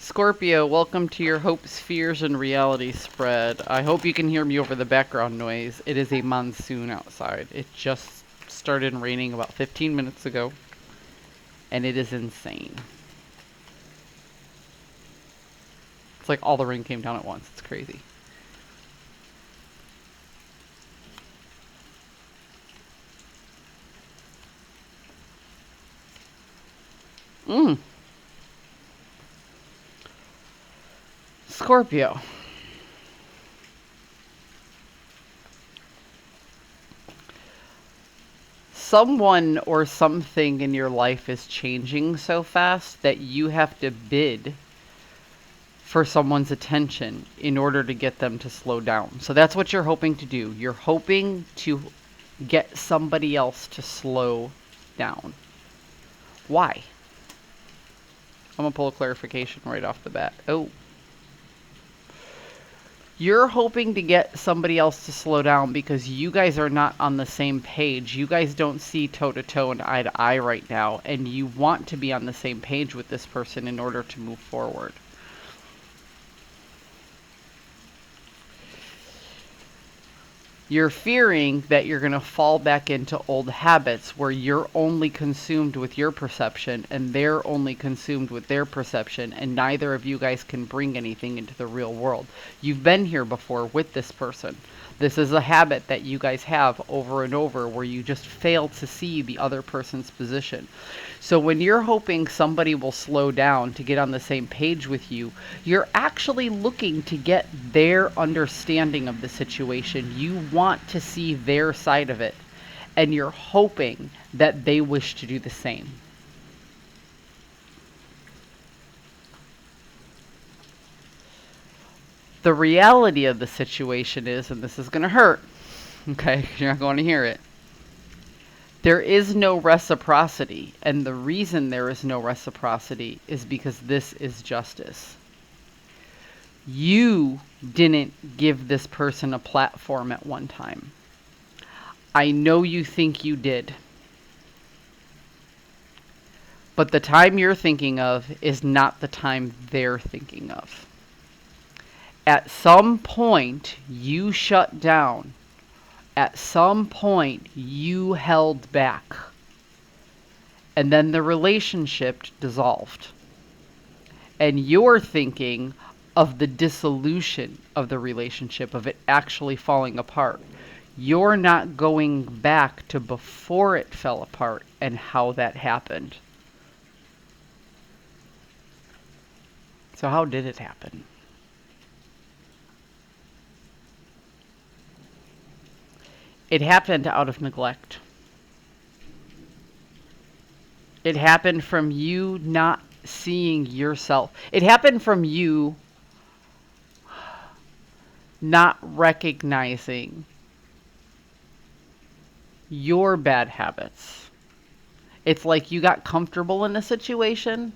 Scorpio, welcome to your hopes, fears, and reality spread. I hope you can hear me over the background noise. It is a monsoon outside. It just started raining about 15 minutes ago, and it is insane. It's like all the rain came down at once. It's crazy. Scorpio. Someone or something in your life is changing so fast that you have to bid for someone's attention in order to get them to slow down. So that's what you're hoping to do. You're hoping to get somebody else to slow down. Why? I'm going to pull a clarification right off the bat. Oh. You're hoping to get somebody else to slow down because you guys are not on the same page. You guys don't see toe to toe and eye to eye right now, and you want to be on the same page with this person in order to move forward. You're fearing that you're going to fall back into old habits where you're only consumed with your perception and they're only consumed with their perception, and neither of you guys can bring anything into the real world. You've been here before with this person. This is a habit that you guys have over and over where you just fail to see the other person's position. So when you're hoping somebody will slow down to get on the same page with you, you're actually looking to get their understanding of the situation. You want to see their side of it, and you're hoping that they wish to do the same. The reality of the situation is, and this is going to hurt, okay, you're not going to hear it. There is no reciprocity, and the reason there is no reciprocity is because this is justice. You didn't give this person a platform at one time. I know you think you did. But the time you're thinking of is not the time they're thinking of. At some point, you shut down. At some point, you held back. And then the relationship dissolved. And you're thinking of the dissolution of the relationship, of it actually falling apart. You're not going back to before it fell apart and how that happened. So how did it happen? It happened out of neglect. It happened from you not seeing yourself. It happened from you not recognizing your bad habits. It's like you got comfortable in a situation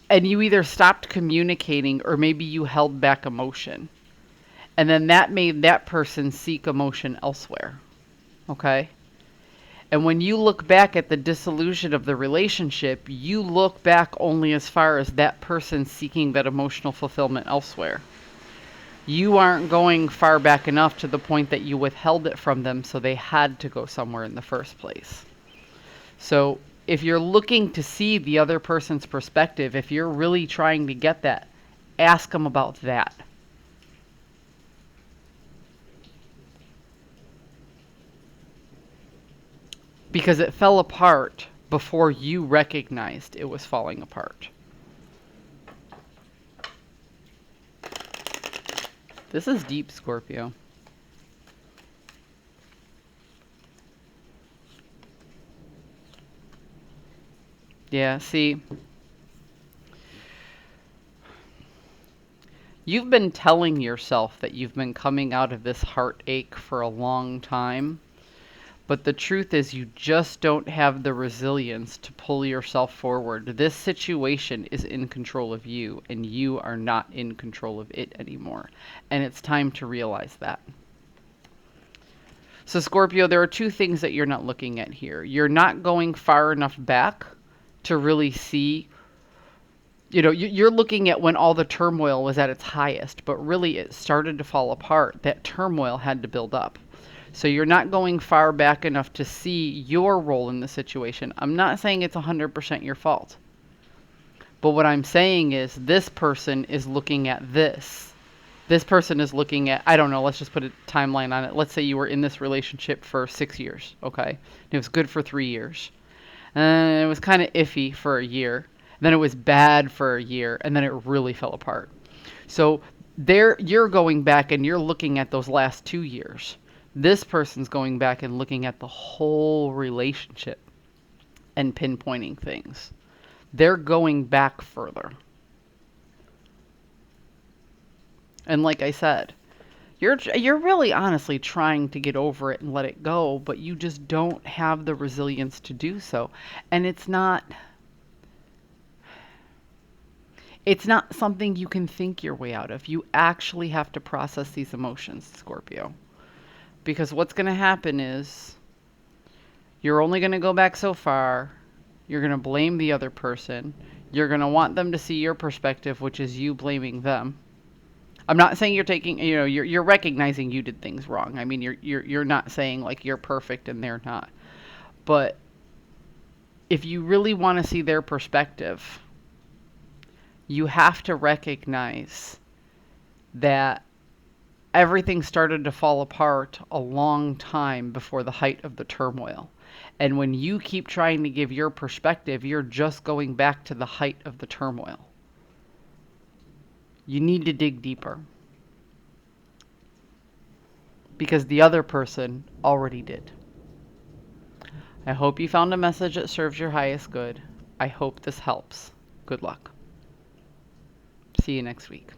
and you either stopped communicating or maybe you held back emotion. And then that made that person seek emotion elsewhere. Okay? And when you look back at the dissolution of the relationship, you look back only as far as that person seeking that emotional fulfillment elsewhere. You aren't going far back enough to the point that you withheld it from them, so they had to go somewhere in the first place. So if you're looking to see the other person's perspective, if you're really trying to get that, ask them about that. Because it fell apart before you recognized it was falling apart. This is deep, Scorpio. Yeah, see, you've been telling yourself that you've been coming out of this heartache for a long time. But the truth is you just don't have the resilience to pull yourself forward. This situation is in control of you, and you are not in control of it anymore. And it's time to realize that. So Scorpio, there are two things that you're not looking at here. You're not going far enough back to really see. You're looking at when all the turmoil was at its highest, but really it started to fall apart. That turmoil had to build up. So you're not going far back enough to see your role in the situation. I'm not saying it's 100% your fault. But what I'm saying is this person is looking at this. This person is looking at, I don't know, let's just put a timeline on it. Let's say you were in this relationship for 6 years, okay? It was good for 3 years. And it was kind of iffy for a year. Then it was bad for a year, and then it really fell apart. So there, you're going back and you're looking at those last 2 years. This person's going back and looking at the whole relationship and pinpointing things. They're going back further. And like I said, you're really honestly trying to get over it and let it go, but you just don't have the resilience to do so. And it's not something you can think your way out of. You actually have to process these emotions, Scorpio. Because what's going to happen is you're only going to go back so far. You're going to blame the other person. You're going to want them to see your perspective, which is you blaming them. I'm not saying you're taking, you're recognizing you did things wrong. I mean, you're not saying like you're perfect and they're not. But if you really want to see their perspective, you have to recognize that everything started to fall apart a long time before the height of the turmoil. And when you keep trying to give your perspective, you're just going back to the height of the turmoil. You need to dig deeper. Because the other person already did. I hope you found a message that serves your highest good. I hope this helps. Good luck. See you next week.